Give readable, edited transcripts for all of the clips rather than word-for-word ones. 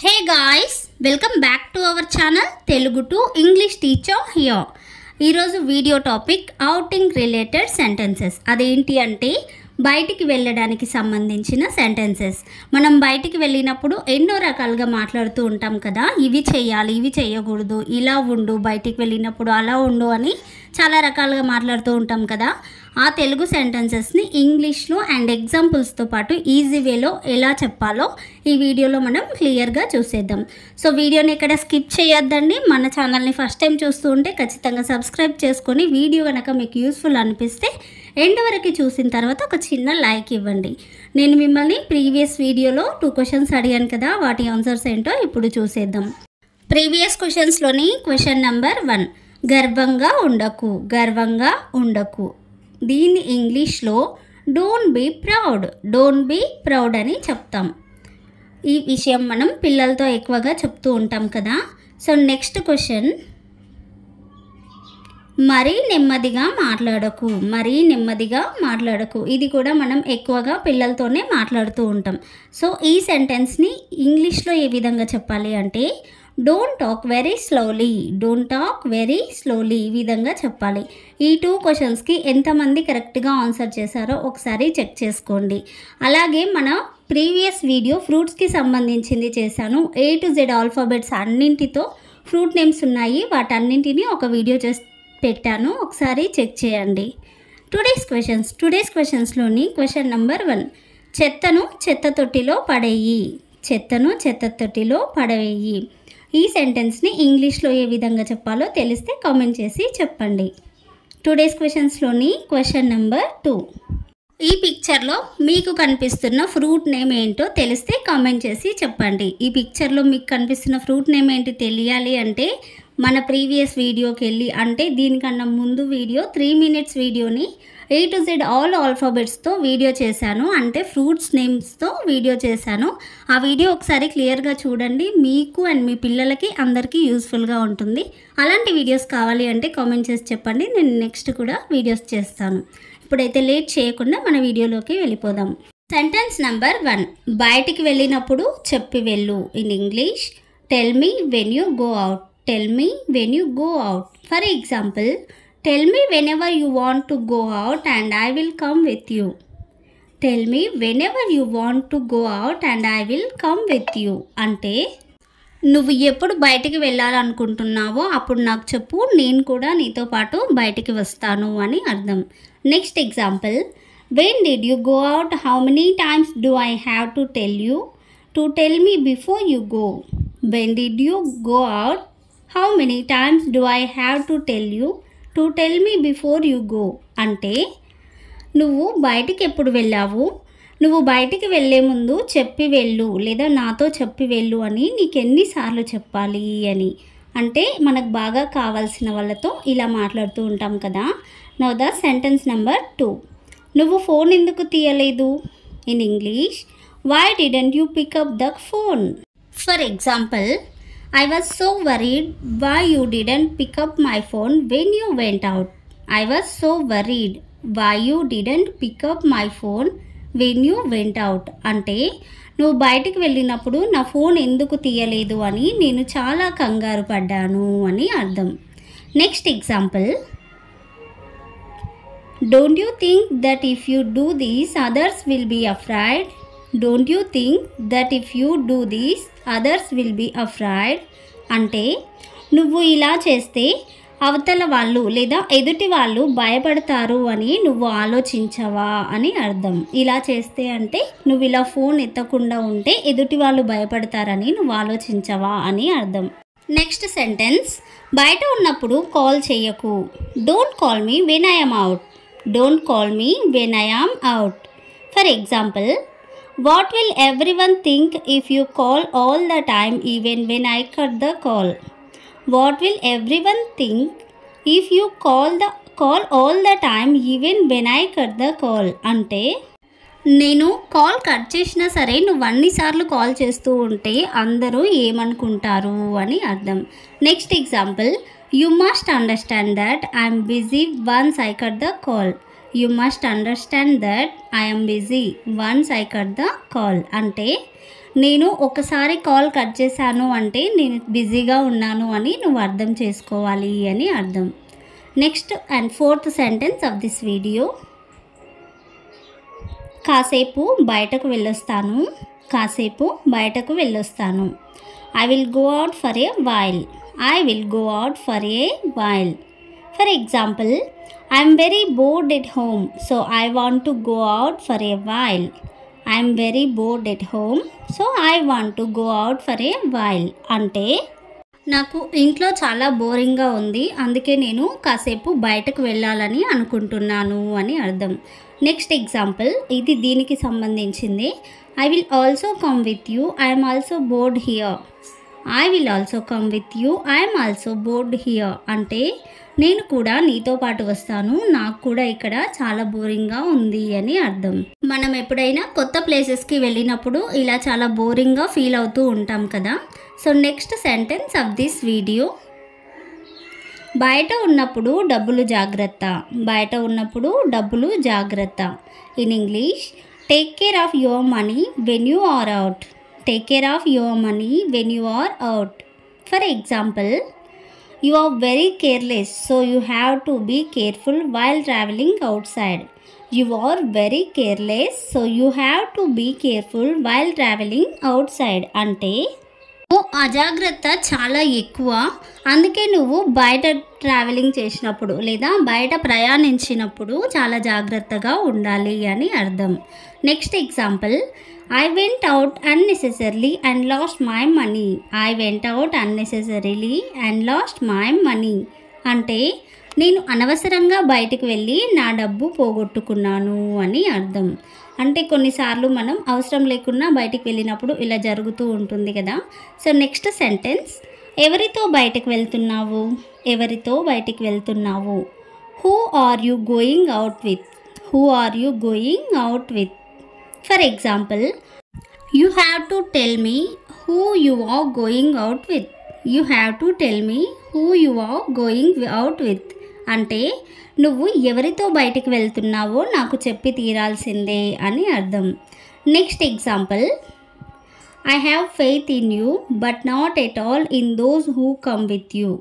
Hey guys, welcome back to our channel Telugu to English teacher here. ఈరోజు video topic outing related sentences. అదేంటి అంటే బయటికి వెళ్ళడానికి సంబంధించిన సెంటెన్సెస్. మనం బయటికి వెళ్ళినప్పుడు ఎన్నో రకాలుగా మాట్లాడుతూ ఉంటాం కదా, ఇవి చేయాలి, ఇవి చేయకూడదు, ఇలా ఉండు, బయటికి వెళ్ళినప్పుడు అలా ఉండు అని చాలా రకాలుగా మాట్లాడుతూ ఉంటాం కదా. ఆ తెలుగు సెంటెన్సెస్ని ఇంగ్లీష్లో అండ్ ఎగ్జాంపుల్స్తో పాటు ఈజీ వేలో ఎలా చెప్పాలో ఈ వీడియోలో మనం క్లియర్గా చూసేద్దాం. సో వీడియోని ఇక్కడ స్కిప్ చేయొద్దండి. మన ఛానల్ని ఫస్ట్ టైం చూస్తూ ఉంటే ఖచ్చితంగా సబ్స్క్రైబ్ చేసుకొని వీడియో కనుక మీకు యూస్ఫుల్ అనిపిస్తే ఎండ్ వరకు చూసిన తర్వాత ఒక చిన్న లైక్ ఇవ్వండి. నేను మిమ్మల్ని ప్రీవియస్ వీడియోలో 2 క్వశ్చన్స్ అడిగాను కదా, వాటి ఆన్సర్స్ ఏంటో ఇప్పుడు చూసేద్దాం. ప్రీవియస్ క్వశ్చన్స్లోని క్వశ్చన్ నెంబర్ 1, గర్వంగా ఉండకు, గర్వంగా ఉండకు. దీన్ని ఇంగ్లీష్లో డోంట్ బీ ప్రౌడ్ అని చెప్తాం. ఈ విషయం మనం పిల్లలతో ఎక్కువగా చెప్తూ ఉంటాం కదా. సో నెక్స్ట్ క్వశ్చన్, మరీ నెమ్మదిగా మాట్లాడకు. ఇది కూడా మనం ఎక్కువగా పిల్లలతోనే మాట్లాడుతూ ఉంటాం. సో ఈ సెంటెన్స్ని ఇంగ్లీష్లో ఏ విధంగా చెప్పాలి అంటే డోంట్ టాక్ వెరీ స్లోలీ ఈ విధంగా చెప్పాలి. ఈ 2 క్వశ్చన్స్కి ఎంతమంది కరెక్ట్గా ఆన్సర్ చేశారో ఒకసారి చెక్ చేసుకోండి. అలాగే మన ప్రీవియస్ వీడియో ఫ్రూట్స్కి సంబంధించింది చేశాను. A to Z ఆల్ఫాబెట్స్ అన్నింటితో ఫ్రూట్ నేమ్స్ ఉన్నాయి, వాటన్నింటినీ ఒక వీడియో చేసి పెట్టాను, ఒకసారి చెక్ చేయండి. టుడేస్ క్వశ్చన్స్లోని క్వశ్చన్ నెంబర్ 1, చెత్తను చెత్త తొట్టిలో పడవేయి. ఈ సెంటెన్స్ని ఇంగ్లీష్లో ఏ విధంగా చెప్పాలో తెలిస్తే కామెంట్ చేసి చెప్పండి. టుడేస్ క్వశ్చన్స్లోని క్వశ్చన్ నెంబర్ 2, ఈ పిక్చర్లో మీకు కనిపిస్తున్న ఫ్రూట్ నేమ్ ఏంటో తెలిస్తే కామెంట్ చేసి చెప్పండి. ఈ పిక్చర్లో మీకు కనిపిస్తున్న ఫ్రూట్ నేమ్ ఏంటి తెలియాలి అంటే మన ప్రీవియస్ వీడియోకి వెళ్ళి, అంటే దీనికన్నా ముందు వీడియో 3 minutes వీడియోని A to Z ఆల్ ఆల్ఫాబెట్స్తో వీడియో చేశాను, అంటే ఫ్రూట్స్ నేమ్స్తో వీడియో చేశాను. ఆ వీడియో ఒకసారి క్లియర్గా చూడండి, మీకు అండ్ మీ పిల్లలకి అందరికీ యూస్ఫుల్గా ఉంటుంది. అలాంటి వీడియోస్ కావాలి అంటే కామెంట్ చేసి చెప్పండి, నేను నెక్స్ట్ కూడా వీడియోస్ చేస్తాను. ఇప్పుడైతే లేట్ చేయకుండా మన వీడియోలోకి వెళ్ళిపోదాం. సెంటెన్స్ నెంబర్ 1, బయటికి వెళ్ళినప్పుడు చెప్పి వెళ్ళు. In English, tell me when you go out. For example, tell me whenever you want to go out and I will come with you. అంటే నువ్వు ఎప్పుడు బయటికి వెళ్ళాలనుకుంటున్నావో అప్పుడు నాకు చెప్పు, నేను కూడా నీతో పాటు బయటికి వస్తాను అని అర్థం. Next example, when did you go out? How many times do I have to tell me before you go? When did you go out? How many times do I have to tell me before you go? అంటే నువ్వు బయటికి ఎప్పుడు వెళ్ళావు, నువ్వు బయటికి వెళ్ళే ముందు చెప్పి వెళ్ళు లేదా నాతో చెప్పి వెళ్ళు అని నీకు ఎన్నిసార్లు చెప్పాలి అని. అంటే మనకు బాగా కావాల్సిన వాళ్ళతో ఇలా మాట్లాడుతూ ఉంటాం కదా. నౌ ద సెంటెన్స్ నెంబర్ 2, నువ్వు ఫోన్ ఎందుకు తీయలేదు. In English, why didn't you pick up the phone. For example, I was so worried why you didn't pick up my phone when you went out. అంటే నువ్వు బయటికి వెళ్ళినప్పుడు నా phone ఎందుకు తీయలేదు అని నేను చాలా కంగారు పడ్డాను అని అర్థం. Next example, don't you think that if you do these others will be afraid. అంటే నువ్వు ఇలా చేస్తే అవతల వాళ్ళు లేదా ఎదుటి వాళ్ళు భయపడతారు అని నువ్వు ఆలోచించవా అని అర్థం. ఇలా చేస్తే అంటే నువ్వు ఇలా ఫోన్ ఎత్తకుండా ఉంటే ఎదుటి వాళ్ళు భయపడతారని నువ్వు ఆలోచించవా అని అర్థం. నెక్స్ట్ సెంటెన్స్, బయట ఉన్నప్పుడు కాల్ చేయకు. Don't call me when I am out. For example, what will everyone think if you call all the time even when I cut the call? What will everyone think if you call all the time even when I cut the call? అంటే నేను call cut చేసినా సరే నువ్వు అన్నిసార్లు call చేస్తూ ఉంటే అందరూ ఏమనుకుంటారు అని అర్థం. Next example, you must understand that I am busy once I cut the call. అంటే నేను ఒకసారి కాల్ కట్ చేశాను అంటే నేను బిజీగా ఉన్నాను అని నువ్వు అర్థం చేసుకోవాలి అని అర్థం. Next and fourth sentence of this video, కాసేపు బయటకు వెళ్ళొస్తాను. కాసేపు బయటకు వెళ్ళొస్తాను. I will go out for a while. I will go out for a while. For example, I am very bored at home, so I want to go out for a while. I am very bored at home, so I want to go out for a while. అంటే నాకు ఇంట్లో చాలా బోరింగ్గా ఉంది, అందుకే నేను కాసేపు బయటకు వెళ్ళాలని అనుకుంటున్నాను అని అర్థం. నెక్స్ట్ ఎగ్జాంపుల్, ఇది దీనికి సంబంధించింది. I will also come with you. I am also bored here. I will also come with you. I am also bored here. అంటే నేను కూడా నీతో పాటు వస్తాను, నాకు కూడా ఇక్కడ చాలా బోరింగ్గా ఉంది అని అర్థం. మనం ఎప్పుడైనా కొత్త ప్లేసెస్కి వెళ్ళినప్పుడు ఇలా చాలా బోరింగ్గా ఫీల్ అవుతూ ఉంటాం కదా. So next sentence of this video, బయట ఉన్నప్పుడు డబ్బులు జాగ్రత్త. బయట ఉన్నప్పుడు డబ్బులు జాగ్రత్త. In English, take care of your money when you are out. Take care of your money when you are out. For example, you are very careless, so you have to be careful while traveling outside. You are very careless, so you have to be careful while traveling outside. అంటే అజాగ్రత్త చాలా ఎక్కువ, అందుకే నువ్వు బయట travelling చేసినప్పుడు లేదా బయట ప్రయాణించినప్పుడు చాలా జాగ్రత్తగా ఉండాలి అని అర్థం. Next example, I went out unnecessarily and lost my money. I went out unnecessarily and lost my money. అంటే నేను అనవసరంగా బయటకు వెళ్ళి నా డబ్బు పోగొట్టుకున్నాను అని అర్థం. అంటే కొన్నిసార్లు మనం అవసరం లేకుండా బయటకు వెళ్ళినప్పుడు ఇలా జరుగుతూ ఉంటుంది కదా. సో నెక్స్ట్ సెంటెన్స్, ఎవరితో బయటకు వెళ్తున్నావు. ఎవరితో బయటకు వెళ్తున్నావు. Who are you going out with. Who are you going out with. For example, you have to tell me who you are going out with. You have to tell me who you are going out with. అంటే నువ్వు ఎవరితో బయటికి వెళ్తున్నావో నాకు చెప్పి తీరాల్సిందే అని అర్థం. Next example, I have faith in you but not at all in those who come with you.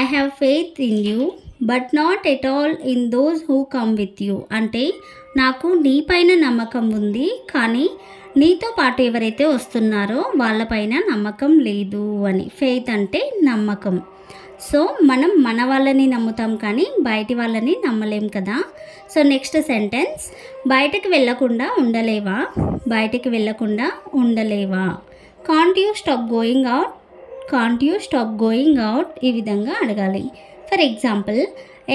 I have faith in you but not at all in those who come with you. అంటే నాకు నీపైన నమ్మకం ఉంది, కానీ నీతో పాటు ఎవరైతే వస్తున్నారో వాళ్ళపైన నమ్మకం లేదు అని. ఫెయిత్ అంటే నమ్మకం. సో మనం మన వాళ్ళని నమ్ముతాం కానీ బయటి వాళ్ళని నమ్మలేం కదా. సో నెక్స్ట్ సెంటెన్స్, బయటకు వెళ్ళకుండా ఉండలేవా. బయటకు వెళ్ళకుండా ఉండలేవా. Can't you stop going out. Can't you stop going out ఈ విధంగా అడగాలి. For example,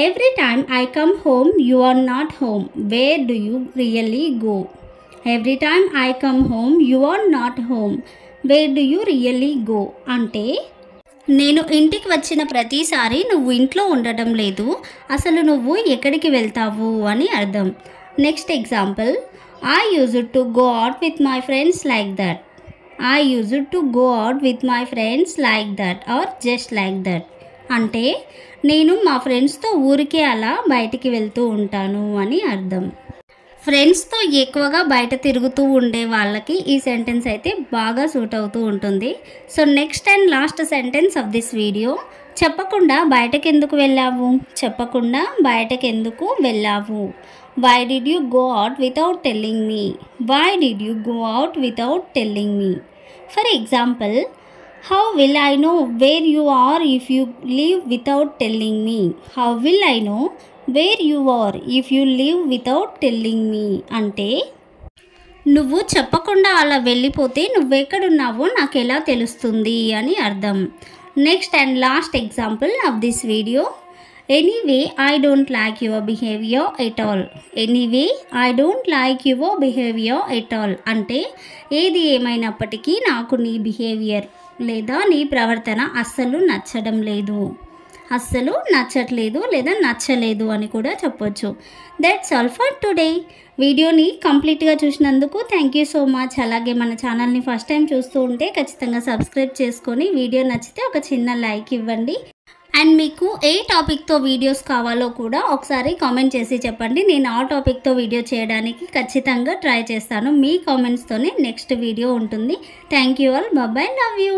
every time I come home you are not home. Where do you really go? Every time I come home you are not home. Where do you really go? అంటే నేను ఇంటికి వచ్చిన ప్రతిసారి నువ్వు ఇంట్లో ఉండటం లేదు, అసలు నువ్వు ఎక్కడికి వెళ్తావు అని అర్థం. Next example, I used to go out with my friends like that. I used to go out with my friends like that or just like that. అంటే నేను మా ఫ్రెండ్స్తో ఊరికే అలా బయటికి వెళ్తూ ఉంటాను అని అర్థం. ఫ్రెండ్స్తో ఎక్కువగా బయట తిరుగుతూ ఉండే వాళ్ళకి ఈ సెంటెన్స్ అయితే బాగా సూట్ అవుతూ ఉంటుంది. So next and last sentence of this video, చెప్పకుండా బయటకు ఎందుకు వెళ్ళావు. చెప్పకుండా బయటకు ఎందుకు వెళ్ళావు. Why did you go out without telling me. Why did you go out without telling me. For example, how will I know where you are if you leave without telling me. How will I know where you are if you leave without telling me. అంటే నువ్వు చెప్పకుండా అలా వెళ్ళిపోతే నువ్వెక్కడున్నావో నాకు ఎలా తెలుస్తుంది అని అర్థం. Next and last example of this video, anyway I don't like your behaviour at all. Anyway I don't like your behaviour at all. అంటే ఏది ఏమైనప్పటికీ నాకు నీ బిహేవియర్ లేదా నీ ప్రవర్తన అస్సలు నచ్చడం లేదు, అస్సలు నచ్చట్లేదు లేదా నచ్చలేదు అని కూడా చెప్పొచ్చు. That's all for today. వీడియోని కంప్లీట్గా చూసినందుకు థ్యాంక్ యూ సో మచ్. అలాగే మన ఛానల్ని ఫస్ట్ టైం చూస్తూ ఉంటే ఖచ్చితంగా సబ్స్క్రైబ్ చేసుకొని వీడియో నచ్చితే ఒక చిన్న లైక్ ఇవ్వండి. అండ్ మీకు ఏ టాపిక్తో వీడియోస్ కావాలో కూడా ఒకసారి కామెంట్ చేసి చెప్పండి. నేను ఆ టాపిక్తో వీడియో చేయడానికి ఖచ్చితంగా ట్రై చేస్తాను. మీ కామెంట్స్తోనే నెక్స్ట్ వీడియో ఉంటుంది. Thank you all. Bye, love you.